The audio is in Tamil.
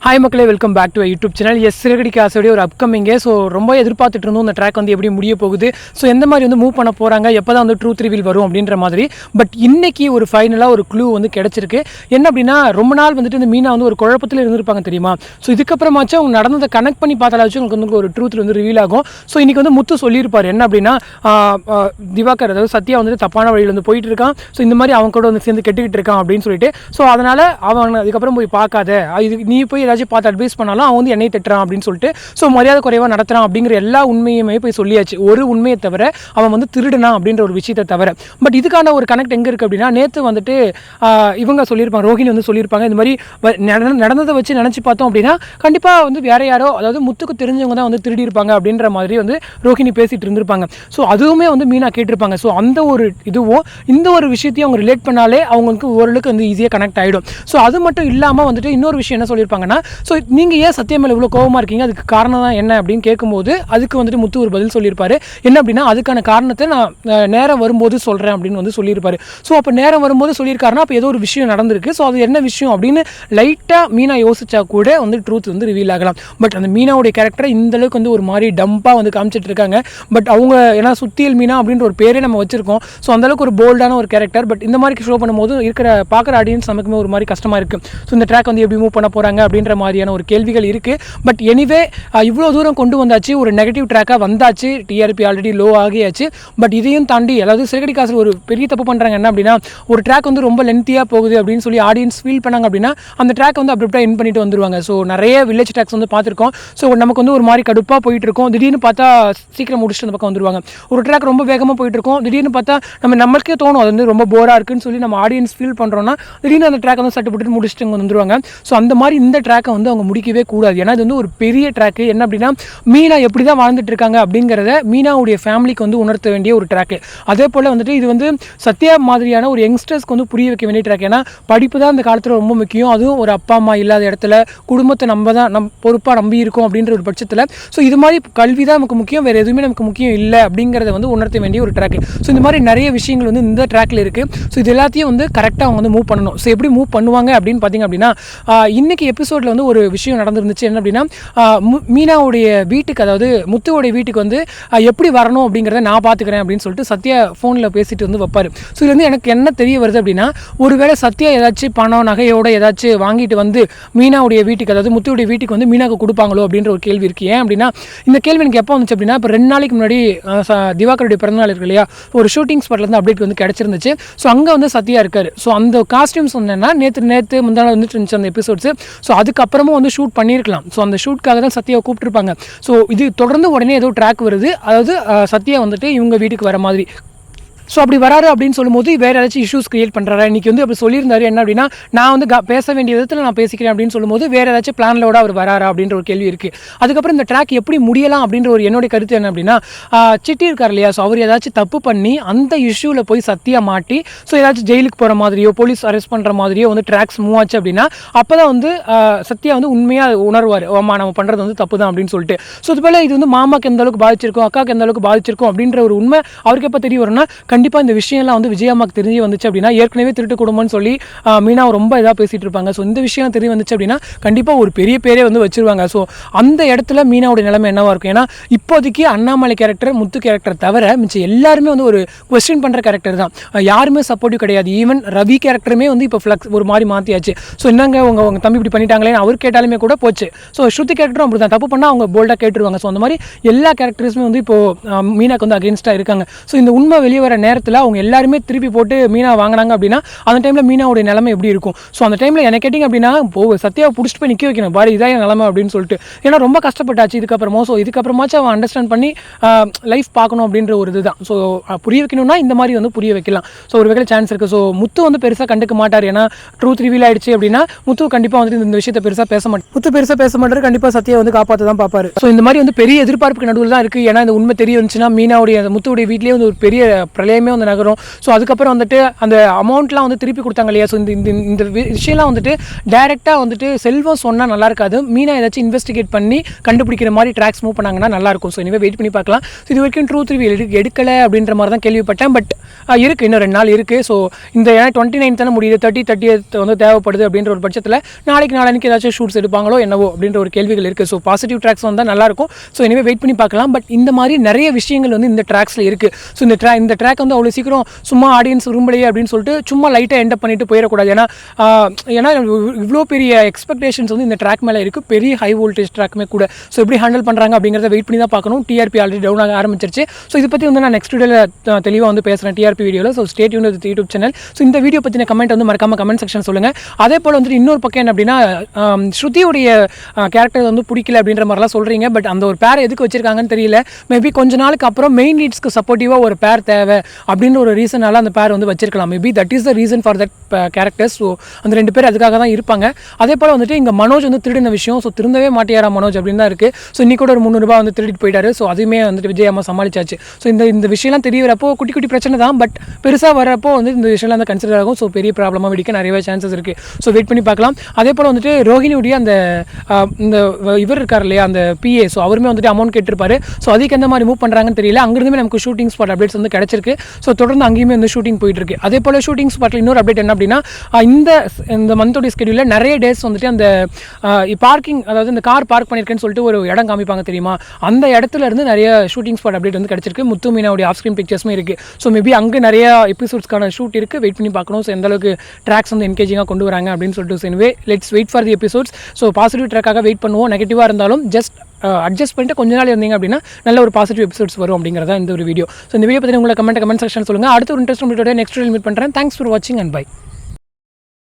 ஹாய் மக்களே, welcome back to YouTube channel. சிறகடி காசோடைய ஒரு அப்கமிங்கே. ஸோ ரொம்ப எதிர்பார்த்துட்டு இருந்தோம் இந்த ட்ராக் வந்து எப்படி முடிய போகுது, ஸோ எந்த மாதிரி வந்து மூவ் பண்ண போகிறாங்க, எப்போ தான் வந்து ட்ரூத் ரிவீல் வரும் அப்படின்ற மாதிரி. பட் இன்னைக்கு ஒரு ஃபைனலாக ஒரு க்ளூ வந்து கிடச்சிருக்கு. என்ன அப்படின்னா, ரொம்ப நாள் வந்துட்டு இந்த மீனா வந்து ஒரு குழப்பத்தில் இருந்திருப்பாங்க தெரியுமா. ஸோ இதுக்கப்புறமாச்சும் அவங்க நடந்ததை கனெக்ட் பண்ணி பார்த்தாலாச்சும் உங்களுக்கு வந்து ஒரு ட்ரூத் வந்து ரிவீல் ஆகும். ஸோ இன்றைக்கி வந்து முத்து சொல்லியிருப்பார் என்ன அப்படின்னா, திவாகர் அதாவது சத்யா வந்துட்டு தப்பான வழியில் வந்து போயிட்டு இருக்கான். ஸோ இந்த மாதிரி அவங்க கூட வந்து சேர்ந்து கெட்டுக்கிட்டு இருக்கான் அப்படின்னு சொல்லிட்டு. ஸோ அதனால் அவன் அதுக்கப்புறம் போய் பார்க்காத, இது நீ போய் ஏதாச்சும் பார்த்து அட்வைஸ் பண்ணாலும் அவன் வந்து என்னை திட்டுறான் அப்படின்னு சொல்லிட்டு, ஸோ மரியாதை குறைவாக நடத்துறான் அப்படிங்கிற எல்லா உண்மையுமே போய் சொல்லியாச்சு. ஒரு உண்மையை தவிர அவன் வந்து திருடுனா அப்படின்ற ஒரு விஷயத்தை தவிர. பட் இதுக்கான ஒரு கனெக்ட் எங்கே இருக்குது அப்படின்னா, நேற்று வந்துட்டு இவங்க சொல்லியிருப்பாங்க, ரோஹிணி வந்து சொல்லியிருப்பாங்க இந்த மாதிரி நடந்ததை வச்சு நினச்சி பார்த்தோம் அப்படின்னா கண்டிப்பாக வந்து வேற யாரோ, அதாவது முத்துக்கு தெரிஞ்சவங்க தான் வந்து திருடி இருப்பாங்க அப்படின்ற மாதிரி வந்து ரோஹிணி பேசிட்டு இருந்திருப்பாங்க. ஸோ அதுவுமே வந்து மீனா கேட்டிருப்பாங்க. ஸோ அந்த ஒரு இதுவும் இந்த ஒரு விஷயத்தையும் அவங்க ரிலேட் பண்ணாலே அவங்களுக்கு ஓரளவுக்கு வந்து ஈஸியாக கனெக்ட் ஆகிடும். ஸோ அது மட்டும் இல்லாமல் வந்துட்டு இன்னொரு விஷயம் என்ன சொல்லியிருப்பாங்கன்னா, ஸோ நீங்கள் ஏன் சத்யா மேலே இவ்வளோ கோவமாக இருக்கீங்க, அதுக்கு காரணம் தான் என்ன அப்படின்னு கேட்கும்போது அதுக்கு வந்துட்டு முத்து ஒரு பதில் சொல்லியிருப்பாரு. என்ன அப்படின்னா, அதுக்கான காரணத்தை நான் நேரம் வரும்போது சொல்கிறேன் அப்படின்னு வந்து சொல்லியிருப்பாரு. ஸோ அப்போ நேரம் வரும்போது சொல்லியிருக்காருன்னா அப்போ ஏதோ ஒரு விஷயம் நடந்திருக்கு. ஸோ அது என்ன விஷயம் அப்படின்னு லைட்டாக மீனா யோசிச்சா கூட வந்து ட்ரூத் வந்து ரிவீல் ஆகலாம். பட் அந்த மீனாவுடைய கேரக்டரை இந்தளவுக்கு வந்து ஒரு மாதிரி டம்பாக வந்து காமிச்சிட்டு இருக்காங்க. பட் அவங்க ஏன்னா சுத்தியல் மீனா அப்படின்ற ஒரு பேரே நம்ம வச்சிருக்கோம். ஸோ அந்தளவுக்கு ஒரு போல்டான ஒரு கேரக்டர். பட் இந்த மாதிரி ஷோ பண்ணும்போது பார்க்குற ஆடியன்ஸ் நமக்குமே ஒரு மாதிரி கஷ்டமாக இருக்குது. ஸோ இந்த ட்ராக் வந்து எப்படி மூவ் பண்ண போகிறாங்க அப்படின்ற மாதிரியான ஒரு கேள்விகள் இருக்குது. பட் எனிவே இவ்வளோ தூரம் கொண்டு வந்தாச்சு, ஒரு நெகட்டிவ் ட்ராக்காக வந்தாச்சு, டிஆர்பி ஆல்ரெடி லோ ஆகியாச்சு. பட் இதையும் தாண்டி அதாவது சிறகடி காசில் ஒரு பெரிய தப்பு பண்ணுறாங்க. என்ன அப்படின்னா, ஒரு ட்ராக் வந்து ரொம்ப லென்த்தியாக போகுது அப்படின்னு சொல்லி ஆடியன்ஸ் ஃபீல் பண்ணாங்க அப்படின்னா அந்த ட்ராக் வந்து அப்படியே என் பண்ணிட்டு வந்துருவாங்க. ஸோ நிறைய வில்லேஜ் ட்ராக்ஸ் வந்து பார்த்துருக்கோம். ஸோ நமக்கு வந்து ஒரு மாதிரி கடுப்பாக போயிட்டு இருக்கோம், திடீர்னு பார்த்தா சீக்கிரம் முடிச்சுட்டு அந்த பக்கம் வந்துருவாங்க. ஒரு ட்ராக் ரொம்ப வேகமாக போயிட்டு இருக்கோம், திடீர்னு பார்த்தா நம்மளுக்கே தோணும் அது வந்து ரொம்ப போராக இருக்குன்னு சொல்லி நம்ம ஆடியன்ஸ் ஃபீல் பண்ணுறோன்னா திடீர்னு அந்த ட்ராக் வந்து சட்டு போட்டு முடிச்சுட்டு வந்துருவாங்க. ஸோ அந்த மாதிரி இந்த ட்ராக்கை வந்து அவங்க முடிக்கவே கூடாது. ஏன்னா இது வந்து ஒரு பெரிய ட்ராக்கு. என்ன அப்படின்னா, மீனா எப்படி தான் வாழ்ந்துட்டு இருக்காங்க அப்படிங்கிறத மீனாவுடைய ஃபேமிலிக்கு வந்து உணர்த்த வேண்டிய ஒரு ட்ராக்கு. அதே போல் வந்துட்டு இது வந்து சத்யா மாதிரியான ஒரு யங்ஸ்டர்ஸ்க்கு வந்து புரிய வைக்க வேண்டிய ட்ராக். ஏன்னா படிப்பு தான் இந்த காலத்தில் ரொம்ப முக்கியம். அதுவும் ஒரு அப்பா அம்மா இல்லாத இடத்துல குடும்பத்தை நம்ம பொறுப்பாக நம்பி இருக்கோம் அப்படின்ற ஒரு பட்சத்தில் ஸோ இது மாதிரி கல்வி தான் நமக்கு முக்கியம், வேறு எதுவுமே நமக்கு முக்கியம் இல்லை அப்படிங்கிறத வந்து உணர்த்த வேண்டிய ஒரு ட்ராக்கு. ஸோ இந்த மாதிரி நிறைய விஷயங்கள் வந்து இந்த ட்ராக்கில் இருக்குது. ஸோ இது எல்லாத்தையும் வந்து கரெக்டாக அவங்க வந்து மூவ் பண்ணணும். ஸோ எப்படி மூவ் பண்ணுவாங்க அப்படின்னு பார்த்தீங்க அப்படின்னா, இன்னைக்கு எபிசோடில் வந்து ஒரு விஷயம் நடந்துருந்துச்சு. என்ன அப்படின்னா, மீனாவுடைய வீட்டுக்கு, அதாவது முத்துவோடைய வீட்டுக்கு வந்து எப்படி வரணும் அப்படிங்கிறத நான் பார்த்துக்கிறேன் அப்படின்னு சொல்லிட்டு சத்யா ஃபோனில் பேசிட்டு வந்து வைப்பார். ஸோ இது வந்து எனக்கு என்ன தெரிய வருது அப்படின்னா, ஒருவேளை சத்யா ஏதாச்சும் பணம் நகையோட ஏதாச்சும் வாங்கிட்டு வந்து மீனாவுடைய வீட்டுக்கு, அதாவது முத்துவுடைய வீட்டுக்கு வந்து மீனாவுக்கு கொடுப்பாங்களோ அப்படின்ற ஒரு கேள்வி இருக்குது. ஏன் அப்படின்னா, இந்த கேள்வி எனக்கு எப்போ வந்துச்சு அப்படின்னா, இப்போ 2 நாளைக்கு முன்னாடி திவாகருடைய பிறந்தநாள் இருக்கு இல்லையா, ஒரு ஷூட்டிங் ஸ்பாட்லேருந்து அப்டேட் வந்து கிடச்சிருந்துச்சு. ஸோ அங்கே வந்து சத்யா இருக்கார். ஸோ அந்த காஸ்டியூம்ஸ் வந்துன்னா நேற்று முந்தான வந்துட்டு இருந்துச்சு அந்த எபிசோட்ஸ். ஸோ அதுக்கப்புறமும் வந்து ஷூட் பண்ணியிருக்கலாம். ஸோ அந்த ஷூட்காக தான் சத்யாவை கூப்பிட்டுருப்பாங்க. ஸோ இது தொடர்ந்து உடனே ஏதோ ட்ராக் வருது, அதாவது சத்யா வந்துட்டு இவங்க வீட்டுக்கு வர மாதிரி. ஸோ அப்படி வராரு அப்படின்னு சொல்லும்போது வேறு ஏதாச்சும் இஷ்யூஸ் கிரியேட் பண்ணுறாரு. இன்றைக்கி வந்து அப்படி சொல்லியிருந்தாரு. என்ன அப்படின்னா, நான் வந்து பேச வேண்டிய விதத்தில் நான் பேசிக்கிறேன் அப்படின்னு சொல்லும்போது வேறு ஏதாச்சும் பிளானோட அவர் வராரா அப்படின்ற ஒரு கேள்வி இருக்குது. அதுக்கப்புறம் இந்த ட்ராக் எப்படி முடியலாம் அப்படின்ற ஒரு என்னுடைய கருத்து என்ன அப்படின்னா, சிட்டி இருக்கார் இல்லையா, ஸோ அவர் ஏதாச்சும் தப்பு பண்ணி அந்த இஷ்யூவில் போய் சத்தியாக மாட்டி ஸோ ஏதாச்சும் ஜெயிலுக்கு போகிற மாதிரியோ போலீஸ் அரெஸ்ட் பண்ணுற மாதிரியோ வந்து ட்ராக்ஸ் மூவ் ஆச்சு அப்படின்னா அப்போ தான் வந்து சத்யா வந்து உண்மையாக உணர்வார், ஆமாம் நம்ம பண்ணுறது வந்து தப்பு தான் அப்படின்னு சொல்லிட்டு. ஸோ இதுபோல் இது வந்து மாமாக்கு எந்த அளவுக்கு பாதிச்சிருக்கும், அக்காவுக்கு எந்த அளவுக்கு பாதிச்சிருக்கும் அப்படின்ற ஒரு உண்மை அவருக்கு எப்போ தெரிய வரும்னா, கண்டிப்பாக இந்த விஷயம்லாம் வந்து விஜயம்மாக்கு தெரிஞ்சு வந்துச்சு அப்படின்னா, ஏற்கனவே திருட்டு குடும்பம்னு சொல்லி மீனா ரொம்ப இதாக பேசிகிட்டு இருப்பாங்க. ஸோ இந்த விஷயம் தெரிய வந்துச்சு அப்படின்னா கண்டிப்பாக ஒரு பெரிய பேரே வந்து வச்சிருவாங்க. ஸோ அந்த இடத்துல மீனாவுடைய நிலைமை என்னவாக இருக்கும். ஏன்னா இப்போதைக்கு அண்ணாமலை கேரக்டர், முத்து கேரக்டர் தவிர மிச்சம் எல்லாருமே வந்து ஒரு கொஸ்டின் பண்ணுற கேரக்டர் தான், யாருமே சப்போர்ட்டிவ் கிடையாது. ஈவன் ரவி கேரக்டருமே வந்து இப்போ ஃப்ளக்ஸ் ஒரு மாதிரி மாற்றியாச்சு. ஸோ என்னங்க உங்கள் தம்பி இப்படி பண்ணிட்டாங்களேன்னு அவர் கேட்டாலுமே கூட போச்சு. ஸோ ஸ்ருதி கேரக்டரும் அப்படி தான், தப்பு பண்ணால் அவங்க போல்டாக கேட்டுருவாங்க. ஸோ அந்த மாதிரி எல்லா கேரக்டர்ஸுமே வந்து இப்போது மீனாக்கு வந்து அகேன்ஸ்டாக இருக்காங்க. ஸோ இந்த உண்மை வெளியே வர நேரத்தில் அவங்க எல்லாருமே திருப்பி போட்டு மீனா வாங்கினாங்க அப்படின்னா அந்த டைமில் மீனாவுடைய நிலைமை எப்படி இருக்கும். ஸோ அந்த டைமில் என்ன கேட்டிங்க அப்படின்னா, சத்யாவை பிடிச்சிட்டு போய் நிற்க வைக்கணும், பாரு இதான் என் நிலைமை அப்படின்னு சொல்லிட்டு. ஏன்னா ரொம்ப கஷ்டப்பட்டாச்சு இதுக்கப்புறமா. ஸோ இதுக்கப்புறமாச்சும் அவன் அண்டர்ஸ்டாண்ட் பண்ணி லைஃப் பார்க்கணும் அப்படின்ற ஒரு இதுதான். ஸோ புரிய வைக்கணும்னா இந்த மாதிரி வந்து புரிய வைக்கலாம். ஸோ ஒரு வகையில் சான்ஸ் இருக்குது. ஸோ முத்து வந்து பெருசாக கண்டுக்க மாட்டார். ஏன்னா ட்ரூத் ரிவீல் ஆயிடுச்சு அப்படின்னா முத்து கண்டிப்பாக வந்து இந்த விஷயத்தை பெருசாக பேச மாட்டார். முத்து பெருசாக பேச மாட்டார், கண்டிப்பாக சத்யா வந்து காப்பாற்ற தான் பார்ப்பாரு. ஸோ இந்த மாதிரி வந்து பெரிய எதிர்பார்ப்புக்கு நடுவில் தான் இருக்குது. ஏன்னா இந்த உண்மை தெரிய வந்துச்சுன்னா மீனாவுடைய முத்துவுடைய வீட்லேயே வந்து ஒரு பெரிய பிரளயம் டைமே வந்து நகரும். ஸோ அதுக்கப்புறம் வந்துட்டு அந்த அமௌண்ட்லாம் வந்து திருப்பி கொடுத்தாங்க இல்லையா. ஸோ இந்த விஷயம்லாம் வந்துட்டு டேரெக்டாக வந்துட்டு செல்வம் சொன்னால் நல்லா இருக்காது. மீனா ஏதாச்சும் இன்வெஸ்டிகேட் பண்ணி கண்டுபிடிக்கிற மாதிரி ட்ராக்ஸ் மூவ் பண்ணாங்கன்னா நல்லாயிருக்கும். ஸோ இனிமேல் வெயிட் பண்ணி பார்க்கலாம். ஸோ இது வரைக்கும் ட்ரூத் ரிவீல் எடுக்கலை அப்படின்ற மாதிரி தான் கேள்விப்பட்டேன். பட் இருக்குது, இன்னும் 2 நாள் இருக்குது. ஸோ இந்த ஏன்னா 29 தானே முடியுது, 30 வந்து தேவைப்படுது அப்படின்ற ஒரு பட்சத்தில் நாளைக்கு ஏதாச்சும் ஷூட்ஸ் எடுப்பாங்களோ என்னவோ அப்படின்ற ஒரு கேள்விகள் இருக்குது. ஸோ பாசிட்டிவ் ட்ராக்ஸ் வந்தால் நல்லாயிருக்கும். ஸோ இனிமேல் வெயிட் பண்ணி பார்க்கலாம். பட் இந்த மாதிரி நிறைய விஷயங்கள் வந்து இந்த ட்ராக்ஸில் இருக்குது. ஸோ இந்த ட்ராக் வந்து அவ்வளோ சீக்கிரம் சும்மா ஆடியன்ஸ் விரும்பலையே அப்படின்னு சொல்லிட்டு சும்மா லைட்டாக எண்ட் பண்ணிட்டு போயிடக்கூடாது. ஏன்னா இவ்வளோ பெரிய எக்ஸ்பெக்டேஷன்ஸ் வந்து இந்த ட்ராக் மேலே இருக்குது. பெரிய ஹை வோல்டேஜ் ட்ராக்குமே கூட. ஸோ எப்படி ஹேண்டில் பண்ணுறாங்க அப்படிங்கிறத வெயிட் பண்ணி தான் பார்க்கணும். டிஆர்பி ஆல்ரெடி டவுன் ஆக ஆரம்பிச்சிருச்சு. ஸோ இதை பற்றி வந்து நான் நெக்ஸ்ட் வீடியோவில் தெளிவாக வந்து பேசுகிறேன் டிஆர்பி வீடியோவில். So stay tune with YouTube channel. So இந்த வீடியோ பற்றின கமெண்ட் வந்து மறக்காம கமெண்ட் செக்ஷன் சொல்லுங்கள். அதே போல் வந்துட்டு இன்னொரு பக்கம் என்ன அப்படின்னா, ஸ்ருதியுடைய கேரக்டர் வந்து பிடிக்கல அப்படின்ற மாதிரிலாம் சொல்கிறீங்க. பட் அந்த ஒரு பேர் எதுக்கு வச்சிருக்காங்கன்னு தெரியல. மேபி கொஞ்ச நாளுக்கு அப்புறம் மெயின் லீட்ஸ்க்கு சப்போர்ட்டிவாக ஒரு பேர் தேவை அப்படின்ற ஒரு ரீசனால அந்த பேர் வந்து வச்சிருக்கலாம். Maybe that is the reason for that characters. So அந்த 2 பேர் அதுக்காக தான் இருப்பாங்க. அதே போல் வந்துட்டு இங்கே மனோஜ் வந்து திருடின விஷயம். ஸோ திருந்தவே மாட்டியாரா மனோஜ் அப்படின்னு தான் இருக்குது. ஸோ இன்னைக்கு கூட ஒரு 300 ரூபாய் வந்து திருடிட்டு போயிட்டாரு. ஸோ அதுவுமே வந்துட்டு விஜய் அம்மா சமாளிச்சாச்சு. ஸோ இந்த விஷயம்லாம் தெரிய வரப்போ குட்டி குட்டி பிரச்சனை தான். பட் பெருசாக வரப்போ வந்து இந்த விஷயம்லாம் வந்து கன்சிடர் ஆகும். ஸோ பெரிய ப்ராப்ளமாக வெடிக்க நிறையவே சான்சஸ் இருக்குது. ஸோ வெயிட் பண்ணி பார்க்கலாம். அதே போல் வந்துட்டு ரோஹினியுடைய அந்த இவர் இருக்கார் இல்லையா, அந்த பிஏ. ஸோ அவருமே வந்துட்டு அமௌண்ட் கேட்டிருப்பாரு. ஸோ அதுக்கு எந்த மாதிரி மூவ் பண்ணுறாங்கன்னு தெரியல. அங்கிருந்துமே நமக்கு ஷூட்டிங் ஸ்பாட் அப்டேட்ஸ் வந்து கிடச்சிருக்கு. ஸோ தொடர்ந்து அங்கேயுமே வந்து ஷூட்டிங் போயிட்டு இருக்கு. அதே போல் ஷூட்டிங் ஸ்பாட்டில் இன்னொரு அப்டேட் என்ன அப்படின்னா, இந்த மந்தோடைய ஸ்கெடியூலில் நிறைய டேஸ் வந்துட்டு அந்த பார்க்கிங், அதாவது இந்த கார் பார்க் பண்ணியிருக்கேன்னு சொல்லிட்டு ஒரு இடம் காமிப்பாங்க தெரியுமா, அந்த இடத்துல இருந்து நிறைய ஷூட்டிங் ஸ்பாட் அப்டேட் வந்து கிடச்சிருக்கு. முத்து மீனாவுடைய ஆஃப் ஸ்க்ரீன் பிக்சர்ஸுமே இருக்குது. ஸோ மேபி அங்கே நிறைய எபிசோட்ஸ்க்கான ஷூட் இருக்குது. வெயிட் பண்ணி பார்க்கணும். ஸோ எந்த அளவுக்கு ட்ராக்ஸ் வந்து என்கேஜிங்காக கொண்டு வராங்க அப்படின்னு சொல்லிட்டு. எனவே let's wait for the episodes. So positive ட்ராக்காக வெயிட் பண்ணுவோம். நெகட்டிவாக இருந்தாலும் ஜஸ்ட் அட்ஜஸ்ட் பண்ணிட்டு கொஞ்ச நாள் இருந்தீங்க அப்படின்னா நல்ல ஒரு பாசிட்டிவ் எபிசோட்ஸ் வரும் அப்படிங்கிறதா இந்த ஒரு வீடியோ. ஸோ இந்த வீடியோ பற்றி உங்களை கமெண்ட் செக்ஷன் சொல்லுங்கள். அடுத்த ஒரு இன்ட்ரெஸ்ட் வீடியோட நெக்ஸ்ட் வீடியோ மீட் பண்ணுறேன். தேங்க்ஸ் ஃபார் வாட்சிங் அண்ட் பை.